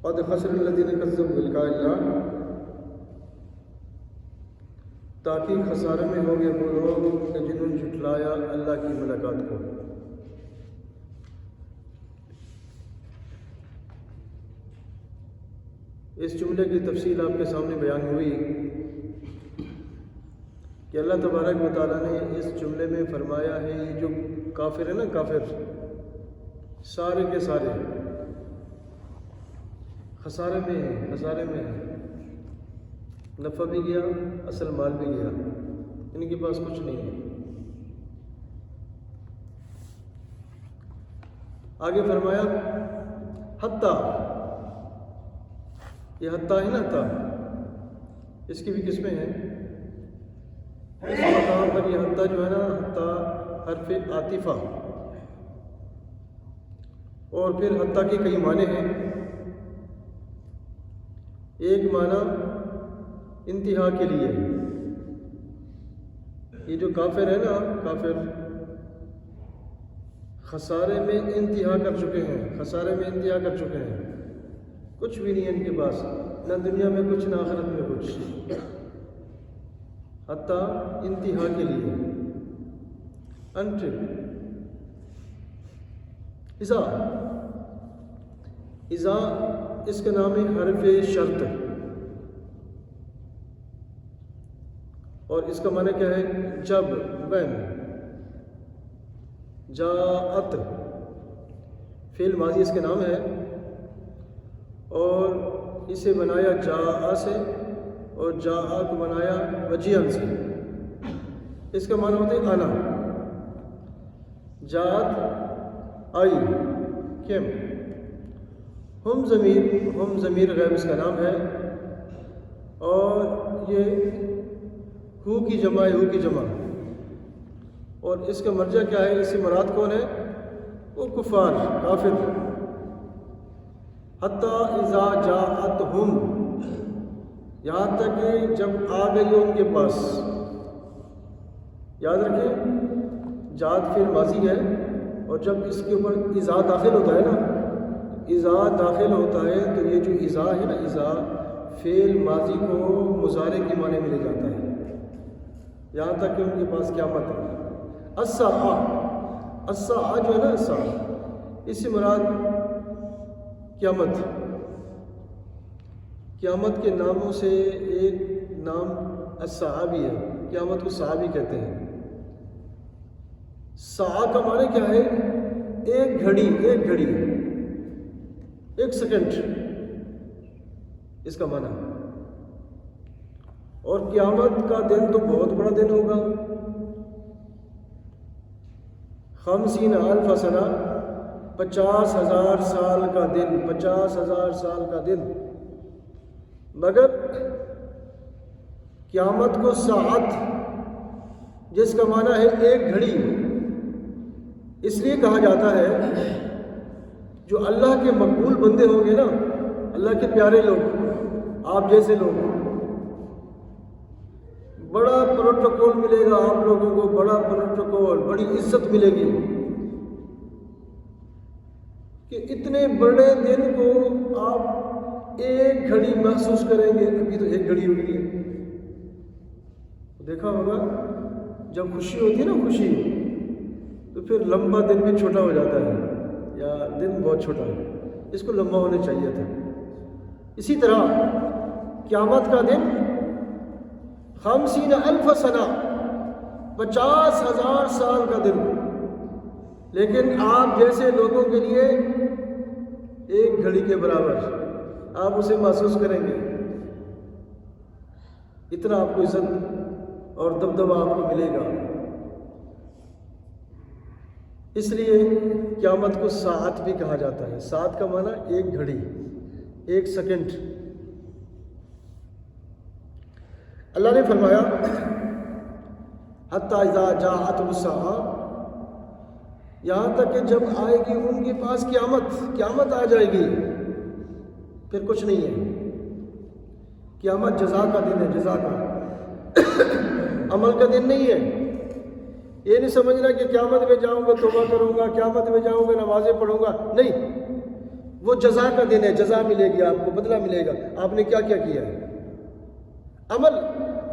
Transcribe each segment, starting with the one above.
قد خسر الذین کذبوا بلقاء اللہ، تاکہ خسارے میں ہوں گے وہ لوگ کہ جنہوں نے جھٹلایا اللہ کی ملاقات کو۔ اس جملے کی تفصیل آپ کے سامنے بیان ہوئی کہ اللہ تبارک و تعالیٰ نے اس جملے میں فرمایا ہے یہ جو کافر ہے نا، کافر سارے کے سارے خسارے میں ہیں، خسارے میں ہیں، نفع بھی گیا، اصل مال بھی گیا، ان کے پاس کچھ نہیں ہے۔ آگے فرمایا حتیٰ، یہ حتیٰ ہے نا، حتیٰ اس کی بھی قسمیں ہیں۔ اس مقام پر یہ حتیٰ جو ہے نا، حتیٰ حرف عاطفہ، اور پھر حتیٰ کے کئی معنی ہیں۔ ایک معنی انتہا کے لیے، یہ جو کافر ہے نا، کافر خسارے میں انتہا کر چکے ہیں، خسارے میں انتہا کر چکے ہیں، کچھ بھی نہیں ہے ان کے پاس، نہ دنیا میں کچھ نہ آخرت میں کچھ، حتیٰ انتہا کے لیے، انٹل، اذا اس کا نام ہے حرف شرط، اور اس کا معنی کیا ہے؟ جب، when، جاءت فعل ماضی اس کے نام ہے، اور اسے بنایا جاء سے، اور جاء کو بنایا وجیہن سے۔ اس کا معنی ہوتا ہے آنا، جاءت آئی، کیم، ہم ضمیر غیب اس کا نام ہے، اور یہ ہو کی جمع ہے، ہو کی جمع، اور اس کا مرجع کیا ہے؟ اس سے مراد کون ہے؟ وہ کفار، کافر۔ حتیٰ اذا جاءتہم، یہاں تک کہ جب آ گئی ان کے پاس۔ یاد رکھیں جاءت فعل ماضی ہے، اور جب اس کے اوپر اذا داخل ہوتا ہے نا، اذا داخل ہوتا ہے تو یہ جو اذا ہے نا، اذا فعل ماضی کو مضارع کے معنی میں لے جاتا ہے، یہاں تک کہ ان کے پاس قیامت ہے۔ الساعہ، الساعہ جو ہے نا، الساعہ، اس سے مراد قیامت۔ قیامت کے ناموں سے ایک نام الساعہ بھی ہے، قیامت کو ساعہ بھی کہتے ہیں۔ ساعہ کا معنی کیا ہے؟ ایک گھڑی، ایک گھڑی، ایک سیکنڈ، اس کا معنی۔ اور قیامت کا دن تو بہت بڑا دن ہوگا، 50,000 سنہ، 50,000 سال کا دن، 50,000 سال کا دن۔ مگر قیامت کو ساعت، جس کا معنی ہے ایک گھڑی، اس لیے کہا جاتا ہے جو اللہ کے مقبول بندے ہوں گے نا، اللہ کے پیارے لوگ، آپ جیسے لوگ، بڑا پروٹوکول ملے گا آپ لوگوں کو، بڑا پروٹوکول، بڑی عزت ملے گی کہ اتنے بڑے دن کو آپ ایک گھڑی محسوس کریں گے۔ ابھی تو ایک گھڑی ہوئی ہے، دیکھا ہوگا جب خوشی ہوتی ہے نا، خوشی، تو پھر لمبا دن بھی چھوٹا ہو جاتا ہے، یا دن بہت چھوٹا ہے، اس کو لمبا ہونا چاہیے تھا۔ اسی طرح قیامت کا دن 50,000 سنہ، 50,000 سال کا دن، لیکن آپ جیسے لوگوں کے لیے ایک گھڑی کے برابر، آپ اسے محسوس کریں گے، اتنا آپ کو عزت اور دبدبہ آپ کو ملے گا۔ اس لیے قیامت کو ساعت بھی کہا جاتا ہے۔ ساعت کا معنی ایک گھڑی، ایک سیکنڈ۔ اللہ نے فرمایا حتیٰ اذا جاءتہم الساعہ، یہاں تک کہ جب آئے گی ان کے پاس قیامت، قیامت آ جائے گی، پھر کچھ نہیں ہے۔ قیامت جزا کا دن ہے، جزا کا، عمل کا دن نہیں ہے۔ یہ نہیں سمجھنا کہ قیامت میں جاؤں گا توبہ کروں گا، قیامت میں جاؤں گا نمازیں پڑھوں گا، نہیں، وہ جزا کا دن ہے، جزا ملے گی آپ کو، بدلہ ملے گا آپ نے کیا کیا کیا ہے۔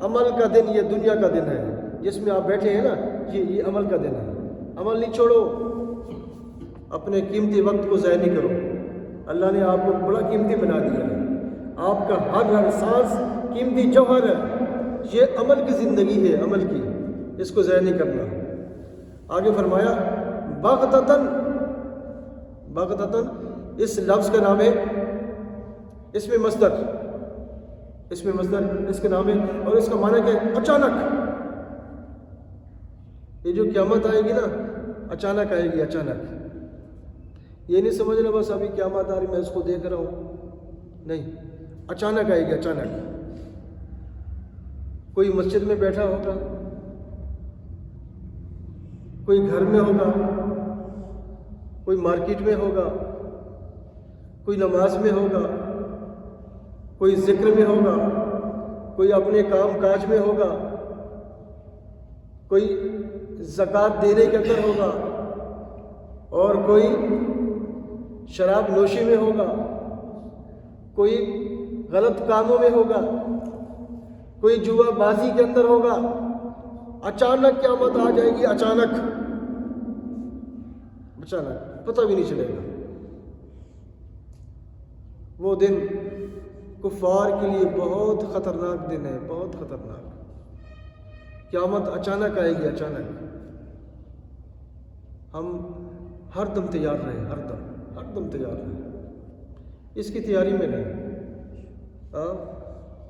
عمل کا دن یہ دنیا کا دن ہے جس میں آپ بیٹھے ہیں نا، یہ عمل کا دن ہے۔ عمل نہیں چھوڑو، اپنے قیمتی وقت کو ضائع نہیں کرو۔ اللہ نے آپ کو بڑا قیمتی بنا دیا ہے، آپ کا ہر سانس قیمتی جوہر ہے۔ یہ عمل کی زندگی ہے، عمل کی، اس کو ضائع نہیں کرنا۔ آگے فرمایا بغتتاً، اس لفظ کا نام ہے، اس میں مصدر، اس کا نام ہے، اور اس کا معنی کیا ہے؟ اچانک۔ یہ جو قیامت آئے گی نا، اچانک آئے گی، اچانک۔ یہ نہیں سمجھنا بس ابھی قیامت آ رہی میں اس کو دیکھ رہا ہوں، نہیں، اچانک آئے گی، اچانک۔ کوئی مسجد میں بیٹھا ہوگا، کوئی گھر میں ہوگا، کوئی مارکیٹ میں ہوگا، کوئی نماز میں ہوگا، کوئی ذکر میں ہوگا، کوئی اپنے کام کاج میں ہوگا، کوئی زکوٰۃ دینے کے اندر ہوگا، اور کوئی شراب نوشی میں ہوگا، کوئی غلط کاموں میں ہوگا، کوئی جوا بازی کے اندر ہوگا۔ اچانک قیامت آ جائے گی، اچانک پتہ بھی نہیں چلے گا۔ وہ دن کفار کے لیے بہت خطرناک دن ہے، بہت خطرناک۔ قیامت اچانک آئے گی، اچانک۔ ہم ہر دم تیار رہیں، ہر دم تیار رہیں، اس کی تیاری میں رہیں۔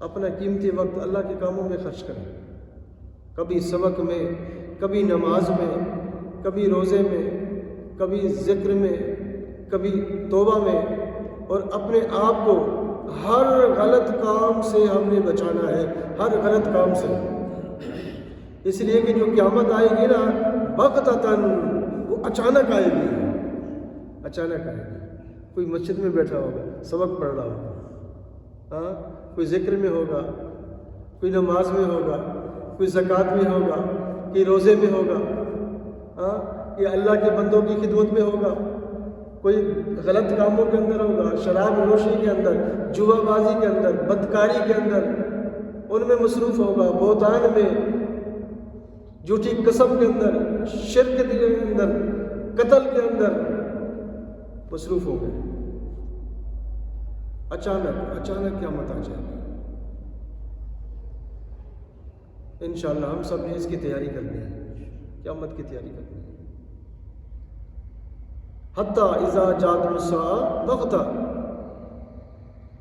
اپنا قیمتی وقت اللہ کے کاموں میں خرچ کریں، کبھی سبق میں، کبھی نماز میں، کبھی روزے میں، کبھی ذکر میں، کبھی توبہ میں، اور اپنے آپ کو ہر غلط کام سے ہم نے بچانا ہے، ہر غلط کام سے۔ اس لیے کہ جو قیامت آئے گی نا، بغتتاً، وہ اچانک آئے گی، اچانک آئے گی۔ کوئی مسجد میں بیٹھا ہوگا، سبق پڑھ رہا ہوگا، کوئی ذکر میں ہوگا، کوئی نماز میں ہوگا، کوئی زکوٰۃ میں ہوگا، کوئی روزے میں ہوگا، یا اللہ کے بندوں کی خدمت میں ہوگا، کوئی غلط کاموں کے اندر ہوگا، شراب نوشی کے اندر، جوا بازی کے اندر، بدکاری کے اندر، ان میں مصروف ہوگا، بہتان میں، جھوٹی قسم کے اندر، شرک کے اندر، قتل کے اندر مصروف ہو گئے۔ اچانک قیامت آ جائے گی۔ انشاءاللہ ہم سب نے اس کی تیاری کرنی ہے، قیامت کی تیاری کرنی ہے۔ حتیٰ اذا جاءت الساعۃ بغتہ،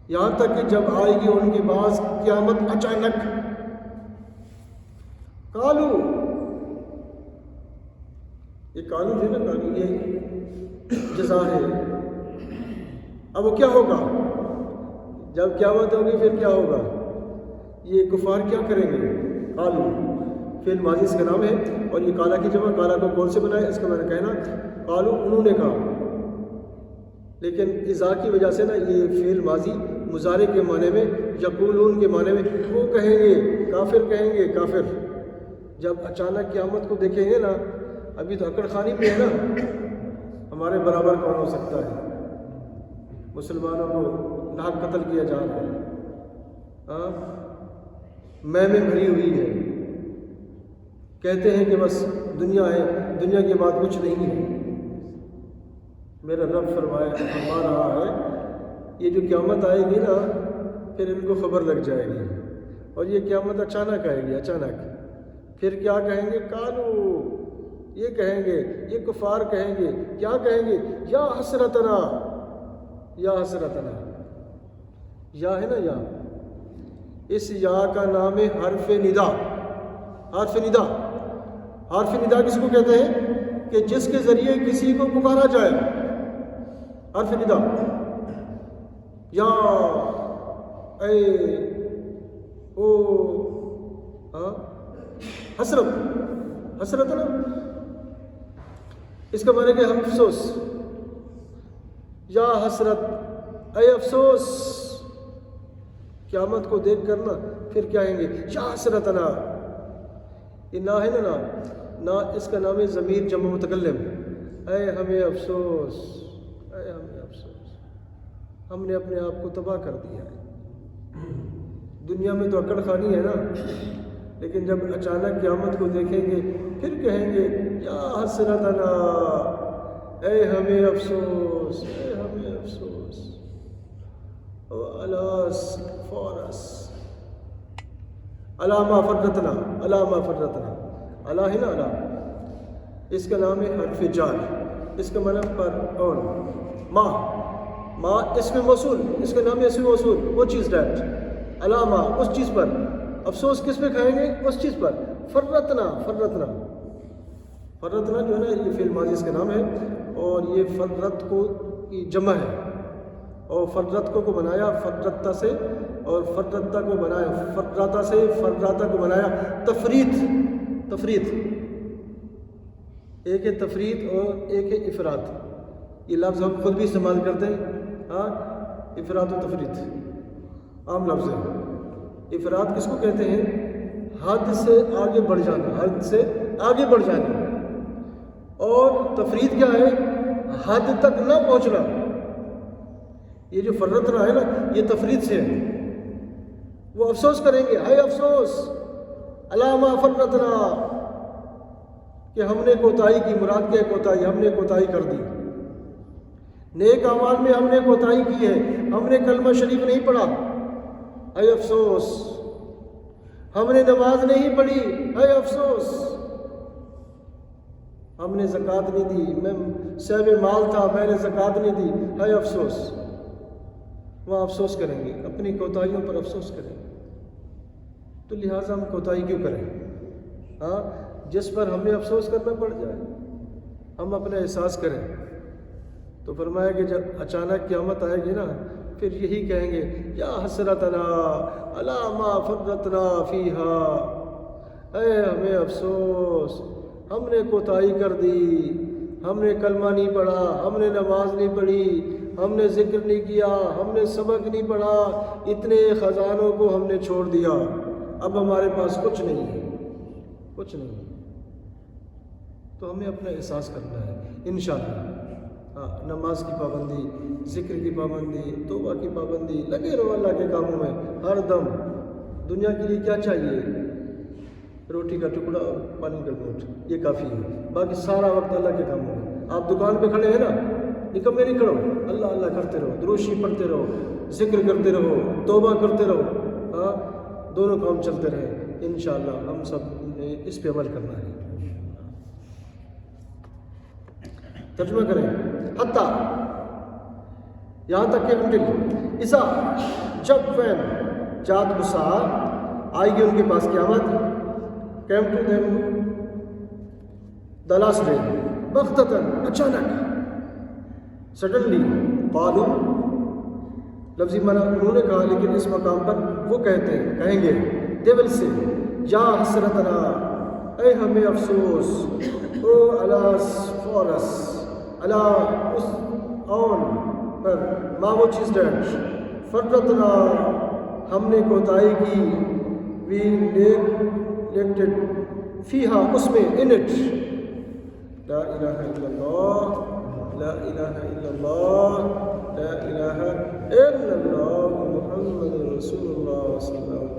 یہاں تک کہ جب آئے گی ان کے پاس قیامت اچانک۔ کالو، یہ کالو ہے نا، کالو یہ جزا ہے۔ اب وہ کیا ہوگا جب قیامت ہوگی؟ پھر کیا ہوگا؟ یہ کفار کیا کریں گے؟ کالو فعل ماضی اس کا نام ہے، اور یہ کالا کی جمع، کالا کو کون سے بنایا اس کا میں نے کہنا، قالو انہوں نے کہا، لیکن اذا کی وجہ سے نا یہ فعل ماضی مضارع کے معنی میں، یقولون کے معنی میں، وہ کہیں گے، کافر کہیں گے، کافر جب اچانک قیامت کو دیکھیں گے نا، ابھی تو اکڑ خانی پہ ہے نا، ہمارے برابر کون ہو سکتا ہے؟ مسلمانوں کو ناحق قتل کیا جا رہا ہے، میں بھری ہوئی ہے، کہتے ہیں کہ بس دنیا ہے، دنیا کے بعد کچھ نہیں ہے۔ میرا رب فرما رہا ہے یہ جو قیامت آئے گی نا، پھر ان کو خبر لگ جائے گی، اور یہ قیامت اچانک آئے گی، اچانک۔ پھر کیا کہیں گے؟ کالو، یہ کہیں گے، یہ کفار کہیں گے، کیا کہیں گے؟ یا حسرتنا، یا حسرتنا، یا ہے نا، یا، اس یا کا نام ہے حرف ندا۔ حرف ندا، حرف ندا کس کو کہتے ہیں؟ کہ جس کے ذریعے کسی کو پکارا جائے، حرف ندا۔ یا، اے، او، حسرت، حسرت نا، اس کا معنی کہ افسوس، یا حسرت، اے افسوس، قیامت کو دیکھ کر نا پھر کیا کہیں گے؟ یا حسرتنا، یہ نہ ہے نا، نہ اس کا نام ہے ضمیر جمع متکلم، اے ہمیں افسوس، اے ہمیں افسوس۔ ہم نے اپنے آپ کو تباہ کر دیا ہے۔ دنیا میں تو اکڑ خانی ہے نا، لیکن جب اچانک قیامت کو دیکھیں گے پھر کہیں گے یا حسرتنا، اے ہمیں افسوس، اے ہمیں افسوس، الاس فورس، الا ما فرطنا، الا ما فرطنا، الا ہے نا، الا اس کا نام ہے حرف جار، اس کا معنی پر اور، ما اس میں موصول، اس کا نام ہے اسم موصول، وہ چیز ڈیٹ، الا ما اس چیز پر، افسوس کس پہ کھائیں گے؟ اس چیز پر، فرطنا جو ہے نا یہ فعل ماضی اس کا نام ہے، اور یہ فرت کو کی جمع ہے، اور فرت کو بنایا فرتا سے، اور فرتا کو بنایا فراتا سے، فراتا کو بنایا تفریط، ایک ہے تفریط اور ایک ہے افراط، یہ لفظ ہم خود بھی استعمال کرتے ہیں، ہاں افراط و تفریط عام لفظ ہے۔ افراط کس کو کہتے ہیں؟ حد سے آگے بڑھ جانا، حد سے آگے بڑھ جانا، اور تفریط کیا ہے؟ حد تک نہ پہنچنا۔ یہ جو فرطنا ہے نا یہ تفریط سے ہے، وہ افسوس کریں گے، ہائے افسوس، الا ما فرطنا، کہ ہم نے کوتاہی کی، مراد کیا ہے کوتاہی، ہم نے کوتاہی کر دی، نیک اعمال میں ہم نے کوتاہی کی ہے، ہم نے کلمہ شریف نہیں پڑھا، ہائے افسوس، ہم نے نماز نہیں پڑھی، ہائے افسوس، ہم نے زکوٰۃ نہیں دی، میں صاحب مال تھا میں نے زکوٰۃ نہیں دی، ہائے افسوس۔ وہاں افسوس کریں گے، اپنی کوتاہیوں پر افسوس کریں گے۔ تو لہٰذا ہم کوتاہی کیوں کریں؟ ہاں جس پر ہمیں افسوس کرنا پڑ جائے، ہم اپنا احساس کریں۔ تو فرمایا کہ جب اچانک قیامت آئے گی نا پھر یہی کہیں گے یا حسرتنا علی ما فرطنا فیہا، اے ہمیں افسوس، ہم نے کوتاہی کر دی، ہم نے کلمہ نہیں پڑھا، ہم نے نماز نہیں پڑھی، ہم نے ذکر نہیں کیا، ہم نے سبق نہیں پڑھا، اتنے خزانوں کو ہم نے چھوڑ دیا، اب ہمارے پاس کچھ نہیں ہے، کچھ نہیں ہے۔ تو ہمیں اپنا احساس کرنا ہے انشاءاللہ۔ ہاں نماز کی پابندی، ذکر کی پابندی، توبہ کی پابندی، لگے رہو اللہ کے کاموں میں ہر دم۔ دنیا کے لیے کیا چاہیے؟ روٹی کا ٹکڑا اور پانی کا گھونٹ، یہ کافی ہے، باقی سارا وقت اللہ کے کاموں میں۔ آپ دکان پہ کھڑے ہیں نا، نکمے نہیں کھڑو، اللہ اللہ کرتے رہو، دروشی پڑھتے رہو، ذکر کرتے رہو، توبہ کرتے رہو، ہاں دونوں کام چلتے رہے انشاءاللہ۔ ہم سب نے اس پہ عمل کرنا ہے۔ ترجمہ کریں، حتیٰ یہاں تک کہ انٹل ایسا جب وین جات گسا آئے گی ان کے پاس قیامت، came to them the last day بغتتاً، اچانک، suddenly، قالوا، لفظی معنی انہوں نے کہا لیکن اس مقام پر وہ کہیں گے they will say یا حسرتنا، اے ہمیں افسوس، او الاس فورس، الا اس آن پر، ما وہ چیز ڈیٹ، فرطنا ہم نے کوتاہی کی، وی نیگلیکٹڈ، فیہا اس میں، ان اٹ، لا الہ الا اللہ، لا الہ الا اللہ، لا الہ الا اللہ، محمد رسول اللہ صلی اللہ علیہ وسلم۔